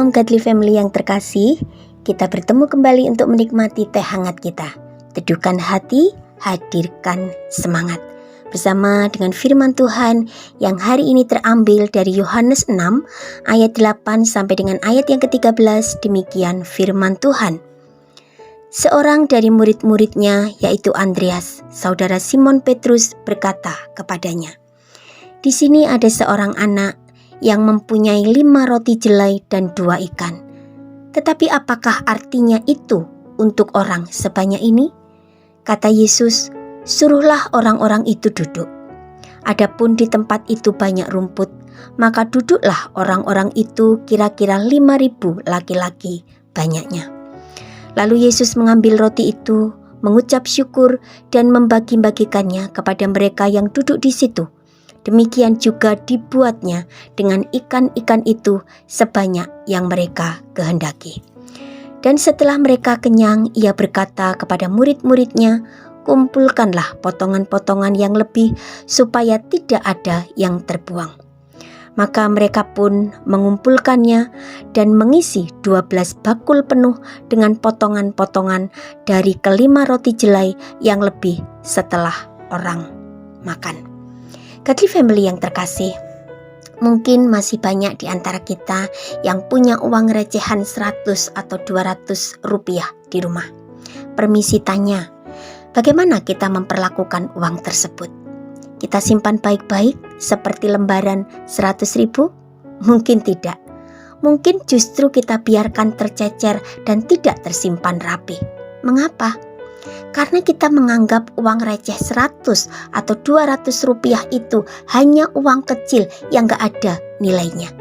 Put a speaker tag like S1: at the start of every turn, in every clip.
S1: Shalom Godly Family yang terkasih, kita bertemu kembali untuk menikmati teh hangat kita. Teduhkan hati, hadirkan semangat. Bersama dengan firman Tuhan yang hari ini terambil dari Yohanes 6 ayat 8 sampai dengan ayat yang ke-13. Demikian firman Tuhan. Seorang dari murid-muridnya, yaitu Andreas, saudara Simon Petrus, berkata kepadanya, "Di sini ada seorang anak yang mempunyai 5 roti jelai dan 2 ikan. Tetapi apakah artinya itu untuk orang sebanyak ini?" Kata Yesus, "Suruhlah orang-orang itu duduk." Adapun di tempat itu banyak rumput, maka duduklah orang-orang itu kira-kira 5.000 laki-laki banyaknya. Lalu Yesus mengambil roti itu, mengucap syukur dan membagi-bagikannya kepada mereka yang duduk di situ. Demikian juga dibuatnya dengan ikan-ikan itu sebanyak yang mereka kehendaki. Dan setelah mereka kenyang, ia berkata kepada murid-muridnya, "Kumpulkanlah potongan-potongan yang lebih supaya tidak ada yang terbuang." Maka mereka pun mengumpulkannya dan mengisi 12 bakul penuh dengan potongan-potongan dari kelima roti jelai yang lebih setelah orang makan. Godly Family yang terkasih, mungkin masih banyak di antara kita yang punya uang recehan 100 atau 200 rupiah di rumah. Permisi tanya, bagaimana kita memperlakukan uang tersebut? Kita simpan baik-baik seperti lembaran 100.000? Mungkin tidak. Mungkin justru kita biarkan tercecer dan tidak tersimpan rapi. Mengapa? Karena kita menganggap uang receh 100 atau 200 rupiah itu hanya uang kecil yang gak ada nilainya.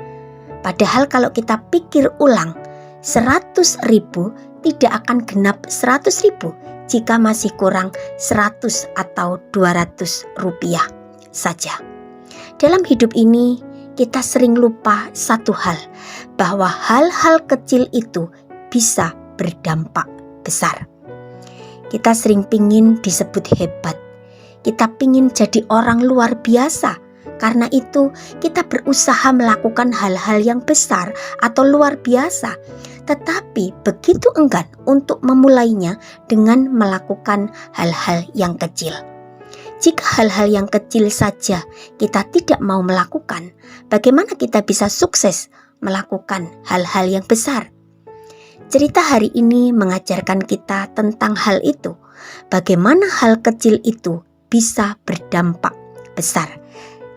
S1: Padahal kalau kita pikir ulang, 100.000 tidak akan genap 100.000 jika masih kurang 100 atau 200 rupiah saja. Dalam hidup ini kita sering lupa satu hal, bahwa hal-hal kecil itu bisa berdampak besar. Kita sering pingin disebut hebat. Kita pingin jadi orang luar biasa. Karena itu kita berusaha melakukan hal-hal yang besar atau luar biasa. Tetapi begitu enggan untuk memulainya dengan melakukan hal-hal yang kecil. Jika hal-hal yang kecil saja kita tidak mau melakukan, bagaimana kita bisa sukses melakukan hal-hal yang besar? Cerita hari ini mengajarkan kita tentang hal itu. Bagaimana hal kecil itu bisa berdampak besar.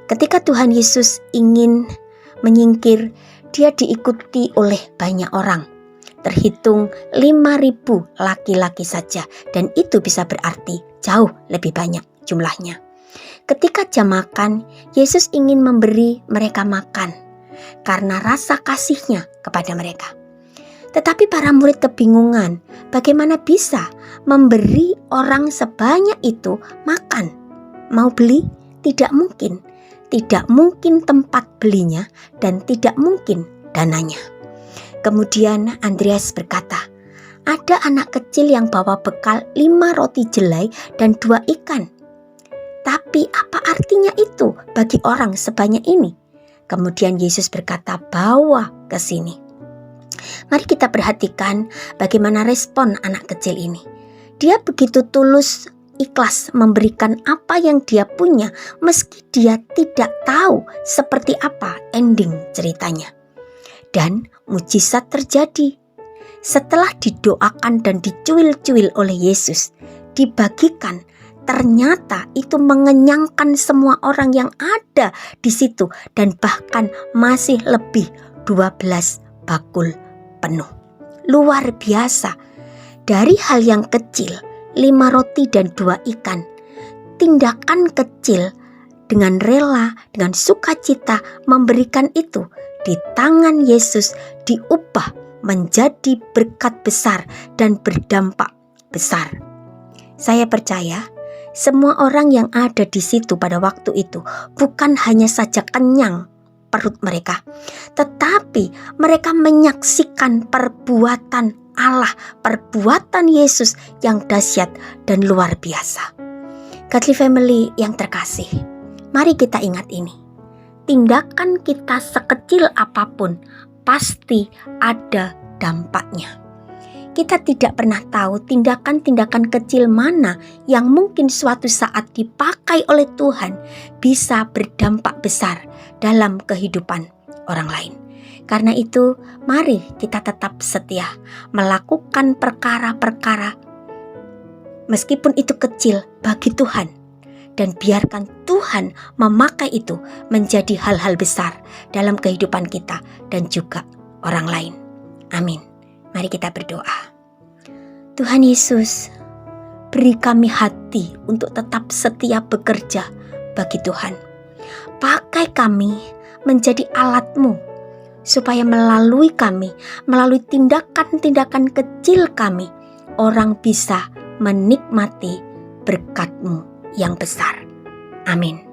S1: Ketika Tuhan Yesus ingin menyingkir, dia diikuti oleh banyak orang. Terhitung 5.000 laki-laki saja, dan itu bisa berarti jauh lebih banyak jumlahnya. Ketika jam makan, Yesus ingin memberi mereka makan karena rasa kasihnya kepada mereka. Tetapi para murid kebingungan, bagaimana bisa memberi orang sebanyak itu makan? Mau beli? Tidak mungkin. Tidak mungkin tempat belinya dan tidak mungkin dananya. Kemudian Andreas berkata, "Ada anak kecil yang bawa bekal 5 roti jelai dan 2 ikan. Tapi apa artinya itu bagi orang sebanyak ini?" Kemudian Yesus berkata, "Bawa ke sini." Mari kita perhatikan bagaimana respon anak kecil ini. Dia begitu tulus, ikhlas memberikan apa yang dia punya meski dia tidak tahu seperti apa ending ceritanya. Dan mujizat terjadi. Setelah didoakan dan dicuil-cuil oleh Yesus, dibagikan, ternyata itu mengenyangkan semua orang yang ada di situ dan bahkan masih lebih 12 bakul penuh. Luar biasa. Dari hal yang kecil, 5 roti dan 2 ikan, tindakan kecil dengan rela, dengan sukacita memberikan itu di tangan Yesus diubah menjadi berkat besar dan berdampak besar. Saya percaya semua orang yang ada di situ pada waktu itu bukan hanya saja kenyang perut mereka, tetapi mereka menyaksikan perbuatan Allah, perbuatan Yesus yang dahsyat dan luar biasa. Godly Family yang terkasih, mari kita ingat ini. Tindakan kita sekecil apapun pasti ada dampaknya. Kita tidak pernah tahu tindakan-tindakan kecil mana yang mungkin suatu saat dipakai oleh Tuhan bisa berdampak besar dalam kehidupan orang lain. Karena itu, mari kita tetap setia melakukan perkara-perkara meskipun itu kecil bagi Tuhan, dan biarkan Tuhan memakai itu menjadi hal-hal besar dalam kehidupan kita dan juga orang lain. Amin. Mari kita berdoa. Tuhan Yesus, beri kami hati untuk tetap setia bekerja bagi Tuhan. Pakai kami menjadi alat-Mu, supaya melalui kami, melalui tindakan-tindakan kecil kami, orang bisa menikmati berkat-Mu yang besar. Amin.